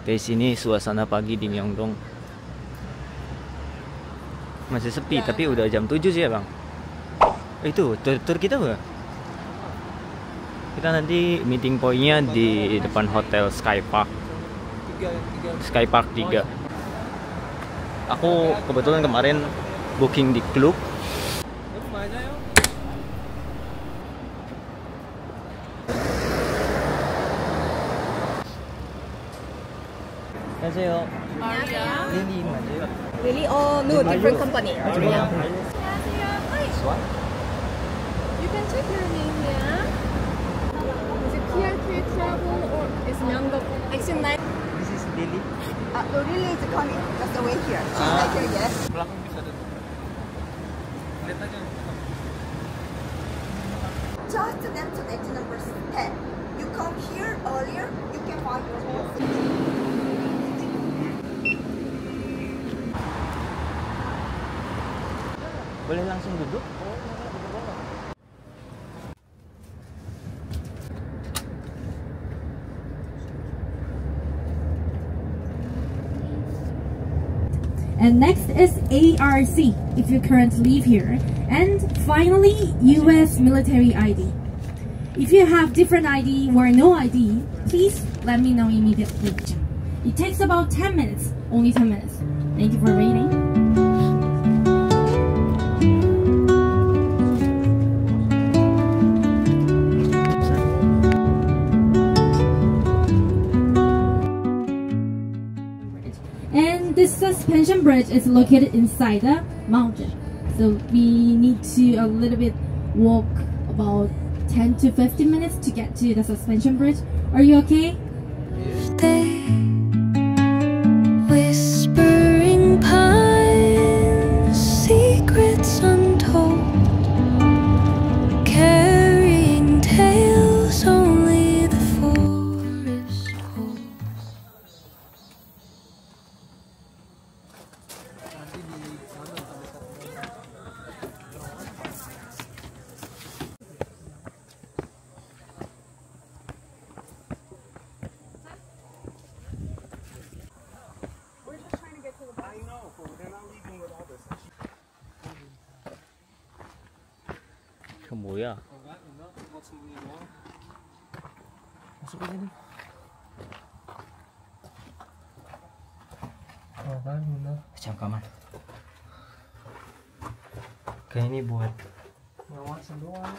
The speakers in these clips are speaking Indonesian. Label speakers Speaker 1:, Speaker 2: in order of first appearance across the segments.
Speaker 1: Di sini suasana pagi di Myeongdong masih sepi, tapi udah jam 7 sih ya bang. Itu tur kita apa? Kita nanti meeting pointnya di depan hotel Sky Park 3. Aku kebetulan kemarin booking di klub. 안녕하세요. Lily 맞아요?
Speaker 2: Really? Oh, no, different company.
Speaker 1: Yeah.
Speaker 3: You can check your name here. Is it PRK travel or is Myeongdong?
Speaker 2: Actually, nine.
Speaker 1: This is Lily.
Speaker 2: No, really, it's coming. Just away here. She's right here, yes.
Speaker 1: Belakang bisa tuh. Lihat aja.
Speaker 2: Just them to exit number 10. You come here earlier, you can find your whole city.
Speaker 1: Boleh langsung duduk?
Speaker 4: And next is ARC, if you currently live here. And finally, US military ID. If you have different ID or no ID, please let me know immediately. It takes about 10 minutes, only 10 minutes. Thank you for waiting. And this suspension bridge is located inside the mountain. So we need to a little bit walk about 10 to 15 minutes to get to the suspension bridge. Are you okay?
Speaker 5: Whispering pines, secrets untold, carrying tales only the forest holds.
Speaker 1: Itu 뭐야? Masuk aja nih. 잠깐만. Kayak ini buat ngawasin doang.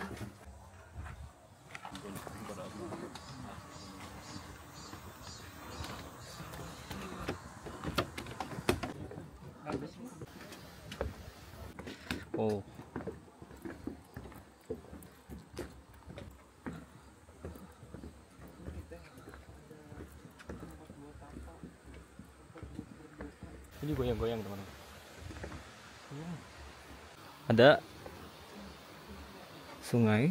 Speaker 1: Oh. Ini goyang-goyang teman-teman. Ada sungai.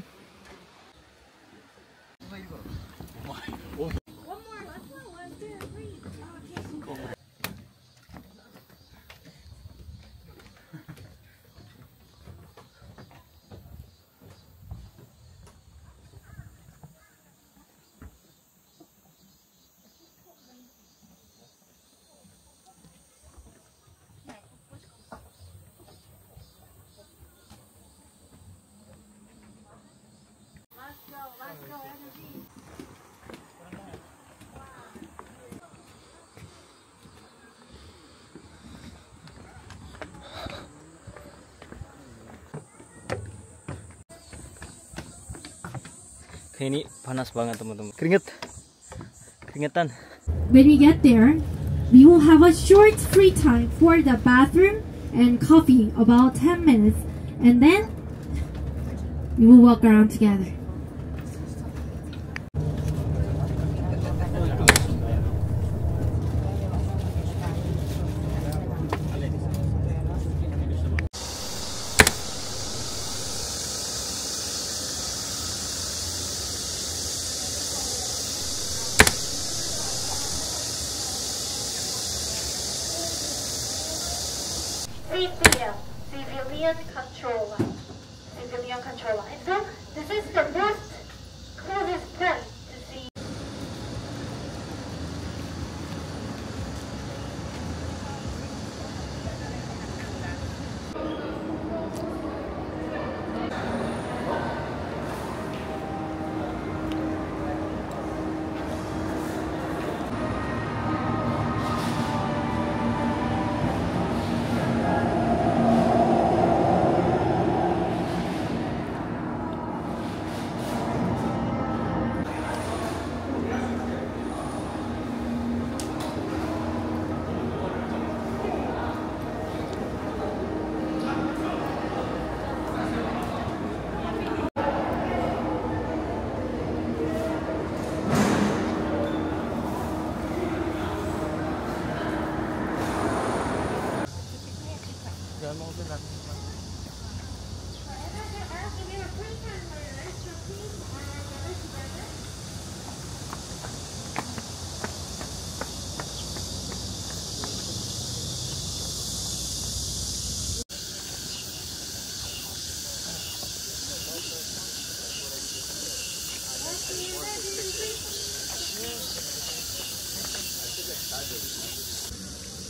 Speaker 1: Ini panas banget teman-teman. Keringetan.
Speaker 4: When we get there, we will have a short free time for the bathroom and coffee, about 10 minutes, and then we will walk around together.
Speaker 5: CCL, Civilian Control Line. Civilian Control Line. So this is the most closest point to see.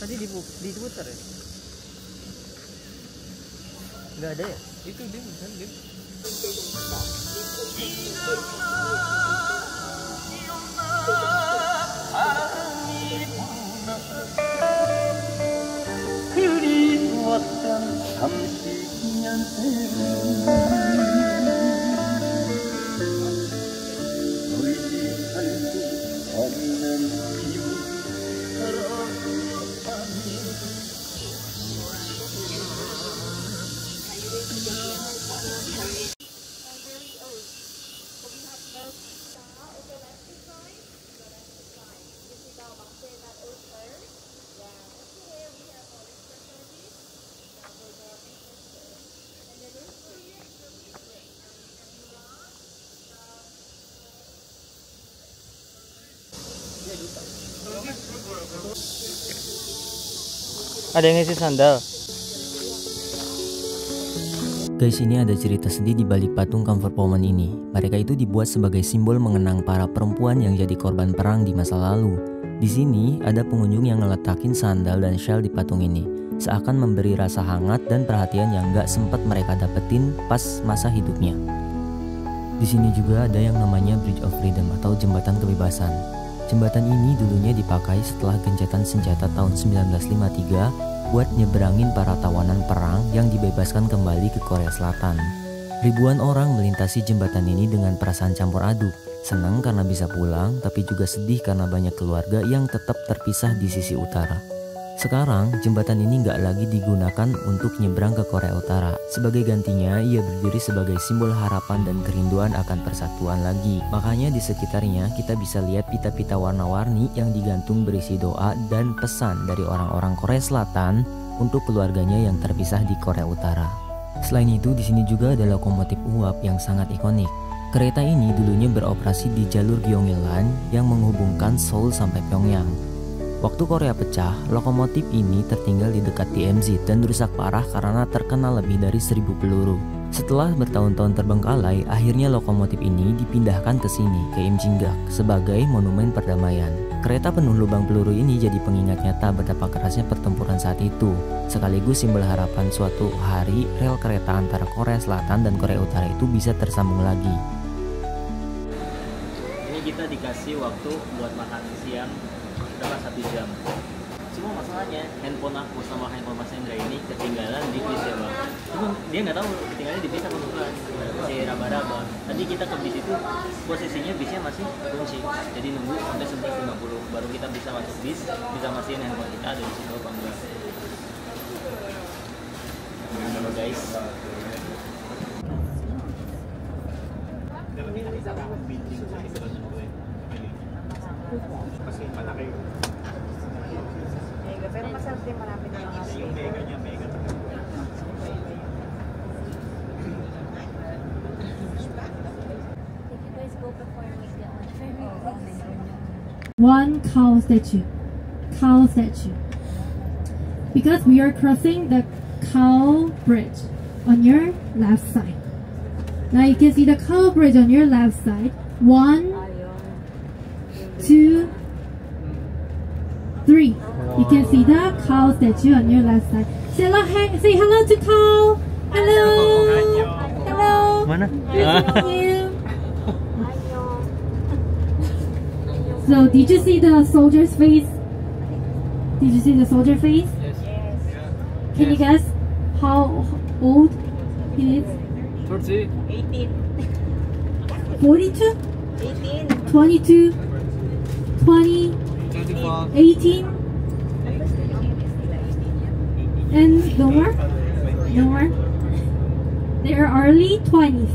Speaker 1: Tadi diputar ya? Nggak ada ya? Itu dia bukan dia. Ada yang ngisi sandal. Guys, ini ada cerita sedih di balik patung Comfort Woman ini. Mereka itu dibuat sebagai simbol mengenang para perempuan yang jadi korban perang di masa lalu. Di sini ada pengunjung yang ngeletakin sandal dan shawl di patung ini, seakan memberi rasa hangat dan perhatian yang gak sempat mereka dapetin pas masa hidupnya. Di sini juga ada yang namanya Bridge of Freedom atau Jembatan Kebebasan. Jembatan ini dulunya dipakai setelah gencatan senjata tahun 1953 buat nyeberangin para tawanan perang yang dibebaskan kembali ke Korea Selatan. Ribuan orang melintasi jembatan ini dengan perasaan campur aduk. Senang karena bisa pulang, tapi juga sedih karena banyak keluarga yang tetap terpisah di sisi utara. Sekarang, jembatan ini nggak lagi digunakan untuk nyebrang ke Korea Utara. Sebagai gantinya, ia berdiri sebagai simbol harapan dan kerinduan akan persatuan lagi. Makanya di sekitarnya kita bisa lihat pita-pita warna-warni yang digantung berisi doa dan pesan dari orang-orang Korea Selatan untuk keluarganya yang terpisah di Korea Utara. Selain itu, di sini juga ada lokomotif uap yang sangat ikonik. Kereta ini dulunya beroperasi di jalur Gyeonggi-lan yang menghubungkan Seoul sampai Pyongyang. Waktu Korea pecah, lokomotif ini tertinggal di dekat DMZ dan rusak parah karena terkena lebih dari 1000 peluru. Setelah bertahun-tahun terbengkalai, akhirnya lokomotif ini dipindahkan ke sini, ke Imjinggak, sebagai monumen perdamaian. Kereta penuh lubang peluru ini jadi pengingat nyata betapa kerasnya pertempuran saat itu, sekaligus simbol harapan suatu hari rel kereta antara Korea Selatan dan Korea Utara itu bisa tersambung lagi. Ini kita dikasih waktu buat makan siang berapa 1 jam. Cuma masalahnya handphone aku sama handphone Mas Hendra ini ketinggalan di bis ya bang. Cuma dia nggak tahu ketinggalan di bis apa bukan, masih raba-raba. Tadi kita ke bis itu posisinya bisnya masih kunci, jadi nunggu sampai 11.50 baru kita bisa masuk bis, bisa mastiin handphone kita ada di situ apa enggak. Halo guys.
Speaker 6: Kasi malaki.
Speaker 2: Mega, pero masarap din marami na mga
Speaker 6: Yung mega niya, mega.
Speaker 5: Did you guys go before we get lunch?
Speaker 4: One cow statue. Cow statue. Because we are crossing the cow bridge on your left side. Now you can see the cow bridge on your left side. 1, 2, 3. You can see the cow statue on your left side. Say hello to cow. Hello. Hello.
Speaker 1: Mana?
Speaker 4: Nice to meet you. So did you see the soldier's face? Did you see the soldier face?
Speaker 6: Yes.
Speaker 4: Can you guess how old he is?
Speaker 6: 30.
Speaker 4: 42?
Speaker 2: 18.
Speaker 4: 22? 20?
Speaker 6: 25.
Speaker 4: 18? And no more? No more? They are early 20s.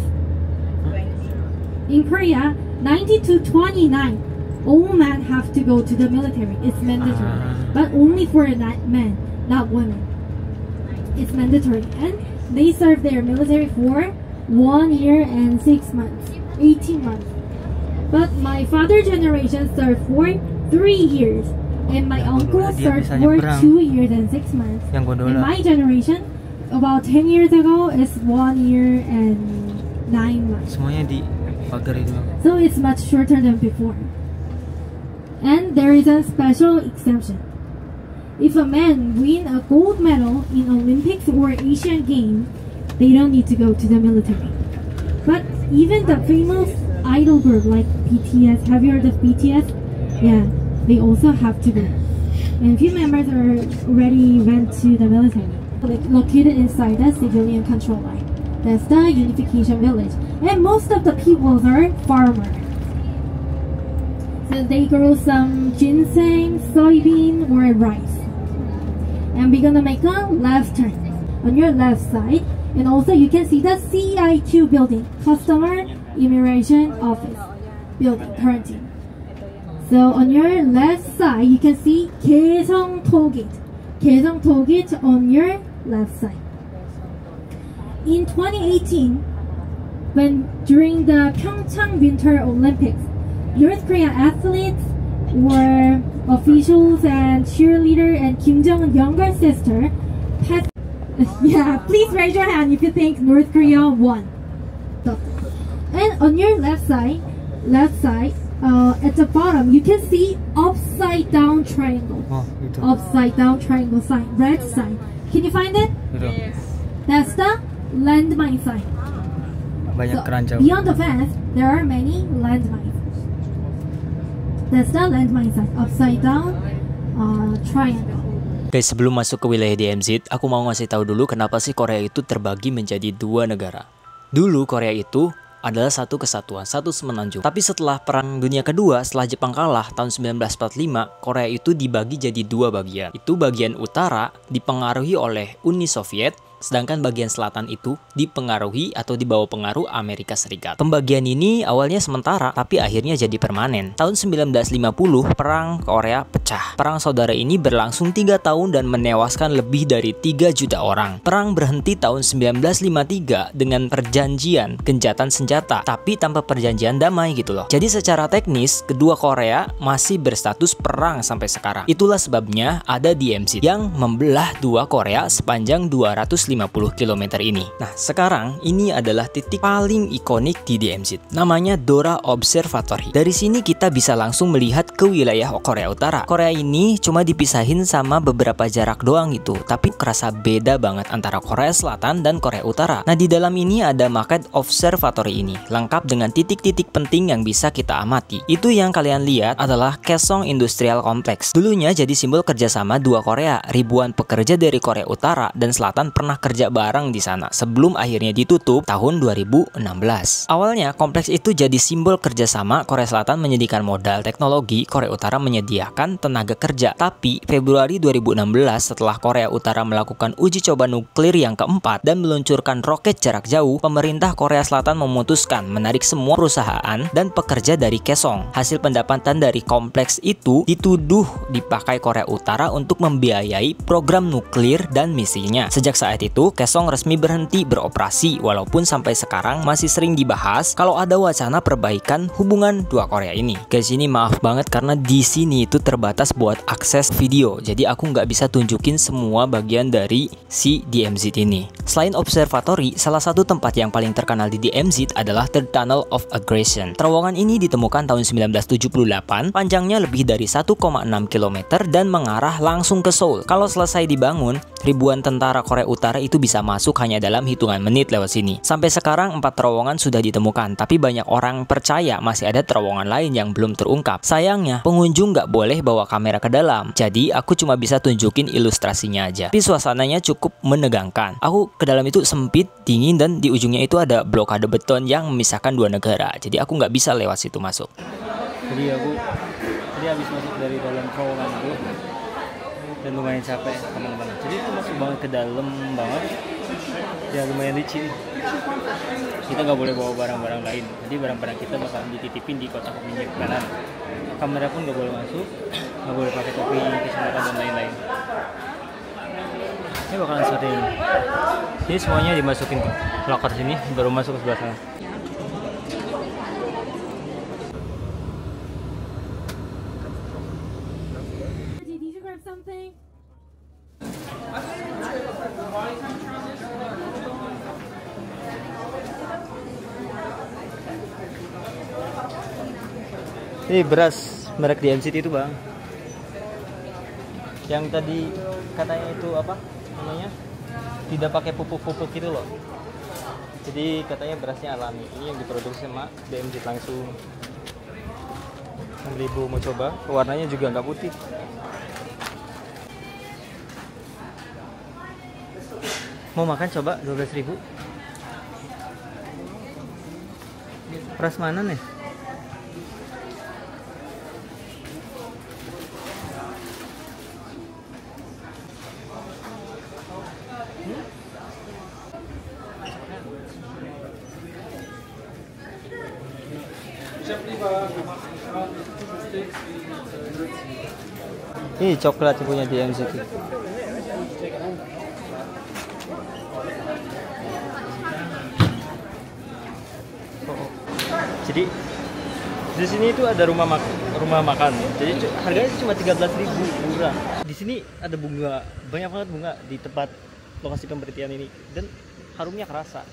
Speaker 4: In Korea, 19 to 29, all men have to go to the military. It's mandatory. But only for men, not women. it's mandatory, and they serve their military for 1 year and 6 months, 18 months. But my father generation served for 3 years, and my uncle served for 2 years and 6 months. And my generation, about 10 years ago, is 1 year and 9 months.
Speaker 1: Semuanya di pagar itu.
Speaker 4: So it's much shorter than before. And there is a special exception. If a man win a gold medal in Olympics or Asian Games, they don't need to go to the military. But even the famous idol group like BTS, have you heard of BTS? Yeah, they also have to go. And a few members already went to the military. Located inside the civilian control line. That's the unification village. And most of the people are farmers. So they grow some ginseng, soybean, or rice. And we're gonna make a left turn on your left side, and also you can see the CIQ building, Customer Immigration Office building currently. So on your left side, you can see Kaesong Toll Gate. Kaesong Toll Gate on your left side. In 2018, during the Pyeongchang Winter Olympics, North Korean athletes were officials and cheerleader and Kim Jong-un's younger sister. Yeah, please raise your hand if you think North Korea won. And on your left side, at the bottom, you can see upside down triangle. Upside down triangle sign, red sign. Can you find it?
Speaker 1: Yes.
Speaker 4: That's the landmine sign.
Speaker 1: Banyak keranjang.
Speaker 4: Beyond the fence, there are many landmines. That's the landmine sign, upside down triangle.
Speaker 1: Guys, sebelum masuk ke wilayah DMZ, aku mau ngasih tahu dulu kenapa sih Korea itu terbagi menjadi 2 negara. Dulu Korea itu adalah satu kesatuan, satu semenanjung. Tapi setelah Perang Dunia Kedua, setelah Jepang kalah tahun 1945, Korea itu dibagi jadi 2 bagian. Itu bagian utara dipengaruhi oleh Uni Soviet, sedangkan bagian selatan itu dipengaruhi atau dibawa pengaruh Amerika Serikat. Pembagian ini awalnya sementara, tapi akhirnya jadi permanen. Tahun 1950, Perang Korea pecah. Perang saudara ini berlangsung 3 tahun dan menewaskan lebih dari 3 juta orang. Perang berhenti tahun 1953 dengan perjanjian gencatan senjata, tapi tanpa perjanjian damai gitu loh. Jadi secara teknis, kedua Korea masih berstatus perang sampai sekarang. Itulah sebabnya ada DMZ yang membelah 2 Korea sepanjang 250 km ini. Nah, sekarang ini adalah titik paling ikonik di DMZ. Namanya Dora Observatory. Dari sini kita bisa langsung melihat ke wilayah Korea Utara. Korea ini cuma dipisahin sama beberapa jarak doang gitu, tapi kerasa beda banget antara Korea Selatan dan Korea Utara. Nah, di dalam ini ada Market Observatory ini, lengkap dengan titik-titik penting yang bisa kita amati. Itu yang kalian lihat adalah Kaesong Industrial Complex. Dulunya jadi simbol kerjasama 2 Korea. Ribuan pekerja dari Korea Utara dan Selatan pernah kerja bareng di sana sebelum akhirnya ditutup tahun 2016. Awalnya kompleks itu jadi simbol kerjasama. Korea Selatan menyediakan modal teknologi, Korea Utara menyediakan tenaga kerja. Tapi Februari 2016 setelah Korea Utara melakukan uji coba nuklir yang keempat dan meluncurkan roket jarak jauh, pemerintah Korea Selatan memutuskan menarik semua perusahaan dan pekerja dari Kaesong. Hasil pendapatan dari kompleks itu dituduh dipakai Korea Utara untuk membiayai program nuklir dan misinya. Sejak saat itu, Kaesong resmi berhenti beroperasi, walaupun sampai sekarang masih sering dibahas kalau ada wacana perbaikan hubungan 2 Korea ini. Guys, ini maaf banget karena di sini itu terbatas buat akses video, jadi aku nggak bisa tunjukin semua bagian dari si DMZ ini. Selain observatory, salah satu tempat yang paling terkenal di DMZ adalah Third Tunnel of Aggression. Terowongan ini ditemukan tahun 1978, panjangnya lebih dari 1,6 km dan mengarah langsung ke Seoul. Kalau selesai dibangun, ribuan tentara Korea Utara itu bisa masuk hanya dalam hitungan menit lewat sini. Sampai sekarang 4 terowongan sudah ditemukan, tapi banyak orang percaya masih ada terowongan lain yang belum terungkap. Sayangnya, pengunjung nggak boleh bawa kamera ke dalam, jadi aku cuma bisa tunjukin ilustrasinya aja. Tapi suasananya cukup menegangkan. Aku ke dalam itu sempit, dingin, dan di ujungnya itu ada blokade beton yang memisahkan 2 negara. Jadi aku nggak bisa lewat situ masuk.
Speaker 6: Jadi aku habis masuk dari dalam terowongan itu dan lumayan capek teman-teman. Jadi itu masuk banget ke dalam banget. Ya lumayan licin. Kita nggak boleh bawa barang-barang lain. Jadi barang-barang kita bakal dititipin di kotak penyimpanan. Kamera pun nggak boleh masuk, nggak boleh pakai topi, kacamata dan lain-lain. Ya Ini bakalan seperti ini. Ini semuanya dimasukin ke locker sini, baru masuk ke sebelah sana.
Speaker 4: Did you grab something?
Speaker 6: Ini beras merek DMCT itu bang. Yang tadi katanya itu apa namanya? Tidak pakai pupuk-pupuk gitu loh. Jadi katanya berasnya alami. Ini yang diproduksi sama DMCT langsung. Yang ibu mau coba, warnanya juga nggak putih. Mau makan coba 12.000. Beras mana nih? Ini coklat punya DMCT. Jadi di sini itu ada rumah makan. Jadi harganya cuma 13.000, murah. Di sini ada bunga, banyak banget bunga di tempat lokasi pemberhentian ini dan harumnya kerasa.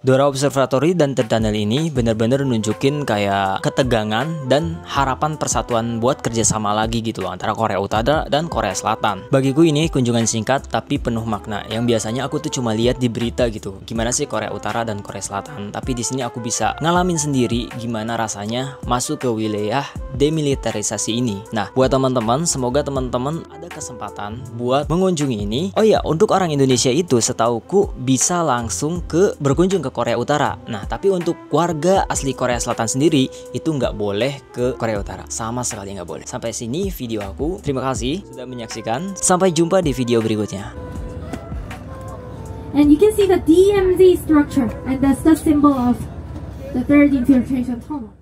Speaker 1: Dora Observatory dan Third Tunnel ini bener-bener nunjukin kayak ketegangan dan harapan persatuan buat kerjasama lagi gitu loh antara Korea Utara dan Korea Selatan. Bagiku ini kunjungan singkat tapi penuh makna yang biasanya aku tuh cuma lihat di berita gitu. Gimana sih Korea Utara dan Korea Selatan? Tapi di sini aku bisa ngalamin sendiri gimana rasanya masuk ke wilayah demilitarisasi ini. Nah, buat teman-teman, semoga teman-teman ada kesempatan buat mengunjungi ini. Oh ya, untuk orang Indonesia itu setauku bisa langsung berkunjung ke Korea Utara. Nah, tapi untuk warga asli Korea Selatan sendiri itu nggak boleh ke Korea Utara, sama sekali nggak boleh. Sampai sini video aku. Terima kasih sudah menyaksikan. Sampai jumpa di video berikutnya.
Speaker 4: And you can see the DMZ structure, and that's the symbol of the third infiltration tunnel.